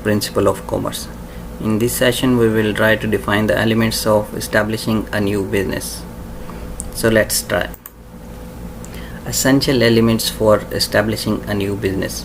principle of commerce. In this session, we will try to define the elements of establishing a new business. So let's try. Essential elements for establishing a new business.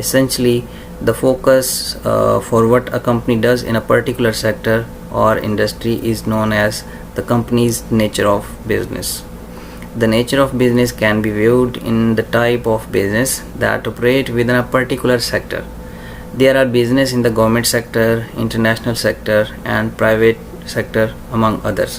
Essentially, the focus for what a company does in a particular sector or industry is known as the company's nature of business. The nature of business can be viewed in the type of business that operate within a particular sector. There are business in the government sector, international sector, and private sector, among others.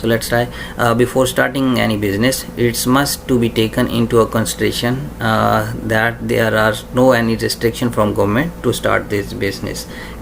So let's try. Before starting any business, it's must to be taken into a consideration that there are no any restriction from government to start this business.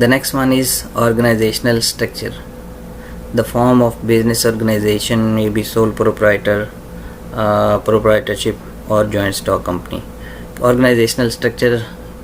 The next one is organizational structure. The form of business organization may be sole proprietorship or joint stock company. Organizational structure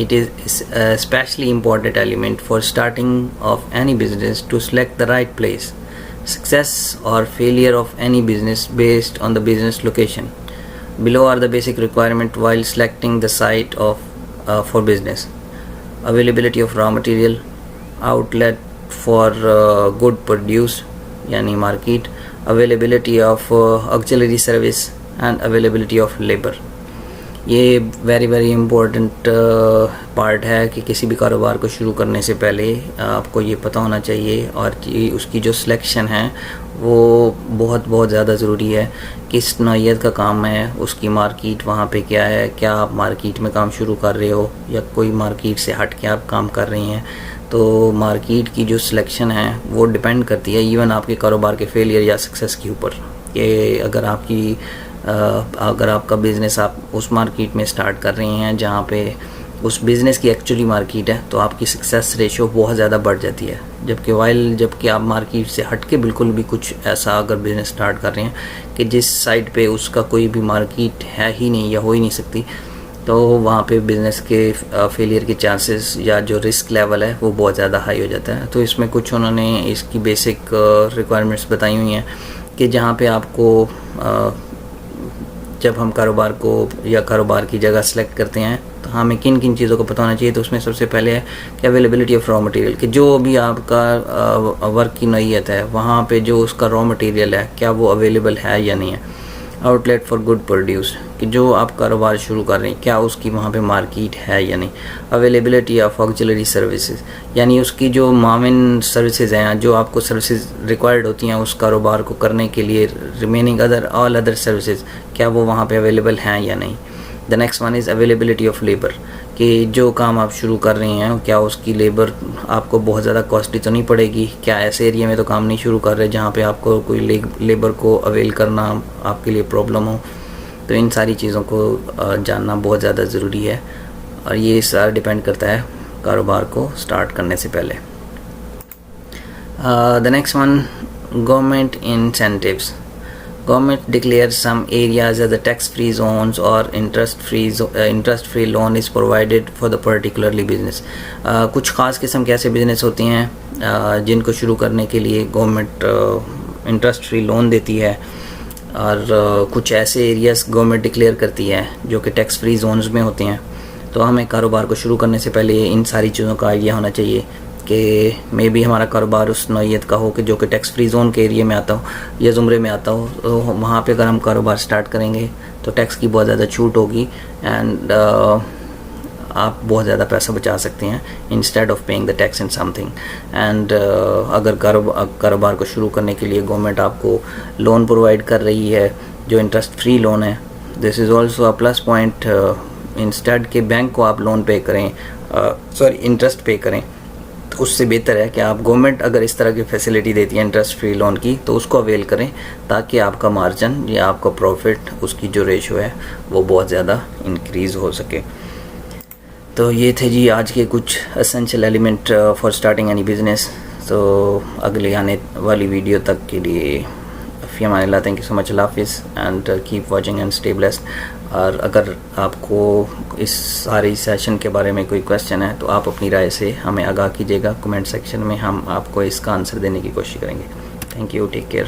It is a especially important element for starting of any business to select the right place. Success or failure of any business based on the business location. Below are the basic requirements while selecting the site for business. Availability of raw material, outlet for good produce یعنی market, availability of auxiliary service and availability of labour. یہ very important part ہے کہ کسی بھی کاروبار کو شروع کرنے سے پہلے آپ کو یہ پتہ ہونا چاہیے, اور اس کی جو سلیکشن ہے وہ بہت زیادہ ضروری ہے. کس نوعیت کا کام ہے, اس کی مارکیٹ وہاں پہ کیا ہے, کیا آپ مارکیٹ میں کام شروع کر رہے ہو یا کوئی مارکیٹ سے ہٹ کے آپ کام کر رہی ہیں. تو مارکیٹ کی جو سلیکشن ہے وہ ڈیپینڈ کرتی ہے ایون آپ کے کاروبار کے فیلئر یا سکسیس کے اوپر, کہ اگر آپ کا بزنس آپ اس مارکیٹ میں سٹارٹ کر رہی ہیں جہاں پہ اس بزنس کی ایکچولی مارکیٹ ہے, تو آپ کی سکسیس ریشو بہت زیادہ بڑھ جاتی ہے. جبکہ آپ مارکیٹ سے ہٹ کے بالکل بھی کچھ ایسا اگر بزنس سٹارٹ کر رہے ہیں کہ جس سائڈ پہ اس کا کوئی بھی مارکیٹ ہے ہی نہیں یا ہو ہی نہیں سکتی, تو وہاں پہ بزنس کے فیلئر کے چانسز یا جو رسک لیول ہے وہ بہت زیادہ ہائی ہو جاتا ہے. تو اس میں کچھ انہوں نے اس کی بیسک ریکوائرمنٹس بتائی ہوئی ہیں کہ جہاں پہ آپ کو جب ہم کاروبار کو یا کاروبار کی جگہ سلیکٹ کرتے ہیں تو ہمیں کن چیزوں کو پتہ ہونا چاہیے. تو اس میں سب سے پہلے ہے کہ اویلیبلٹی آف را مٹیریل, کہ جو بھی آپ کا ورک کی نوعیت ہے وہاں پہ جو اس کا را مٹیریل ہے کیا وہ اویلیبل ہے یا نہیں ہے. Outlet for good produce, کہ جو آپ کاروبار شروع کر رہے ہیں کیا اس کی وہاں پہ مارکیٹ ہے یا نہیں. اویلیبلٹی آف آکسیلری سروسز, یعنی اس کی جو معاون سروسز ہیں, جو آپ کو سروسز ریکوائرڈ ہوتی ہیں اس کاروبار کو کرنے کے لیے, ریمیننگ آل ادر سروسز, کیا وہ وہاں پہ اویلیبل ہیں یا نہیں. The next one is availability of labour, کہ جو کام آپ شروع کر رہے ہیں کیا اس کی لیبر آپ کو بہت زیادہ کاسٹلی تو نہیں پڑے گی, کیا ایسے ایریا میں تو کام نہیں شروع کر رہے جہاں پہ آپ کو کوئی لیبر کو اویل کرنا آپ کے لیے پرابلم ہو. تو ان ساری چیزوں کو جاننا بہت زیادہ ضروری ہے, اور یہ سارا ڈیپینڈ کرتا ہے کاروبار کو سٹارٹ کرنے سے پہلے. The next one, government incentives. Government declares some areas as the tax-free zones or interest-free loan is provided for the particularly business. کچھ خاص قسم کے ایسے بزنس ہوتے ہیں جن کو شروع کرنے کے لیے گورنمنٹ انٹرسٹ فری لون دیتی ہے, اور کچھ ایسے ایریاز گورنمنٹ ڈکلیئر کرتی ہے جو کہ ٹیکس فری زونز میں ہوتے ہیں. تو ہمیں کاروبار کو شروع کرنے سے پہلے ان ساری چیزوں کا آئیڈیا ہونا چاہیے کہ مے بی ہمارا کاروبار اس نوعیت کا ہو کہ جو کہ ٹیکس فری زون کے ایریے میں آتا ہو یا زمرے میں آتا ہو. تو وہاں پہ اگر ہم کاروبار سٹارٹ کریں گے تو ٹیکس کی بہت زیادہ چھوٹ ہوگی, اینڈ آپ بہت زیادہ پیسہ بچا سکتے ہیں instead of paying the tax in something. And اگر کاروبار کو شروع کرنے کے لیے گورنمنٹ آپ کو لون پرووائڈ کر رہی ہے جو انٹرسٹ فری لون ہے, this is also a plus point. Instead کہ بینک کو آپ لون پے کریں, انٹرسٹ پے کریں, تو اس سے بہتر ہے کہ آپ گورنمنٹ اگر اس طرح کی فیسلٹی دیتی ہے انٹرسٹ فری لون کی تو اس کو اویل کریں, تاکہ آپ کا مارجن یا آپ کا پروفٹ اس کی جو ریشو ہے وہ بہت زیادہ انکریز ہو سکے. تو یہ تھے جی آج کے کچھ essential element for starting any business. تو اگلے آنے والی ویڈیو تک کے لیے فی Aman Ullah, thank you so مچ, اللہ حافظ, and keep watching and stay blessed. اور اگر آپ کو اس ساری سیشن کے بارے میں کوئی کویسچن ہے تو آپ اپنی رائے سے ہمیں آگاہ کیجیے گا کمنٹ سیکشن میں, ہم آپ کو اس کا آنسر دینے کی کوشش کریں گے. Thank you, take care.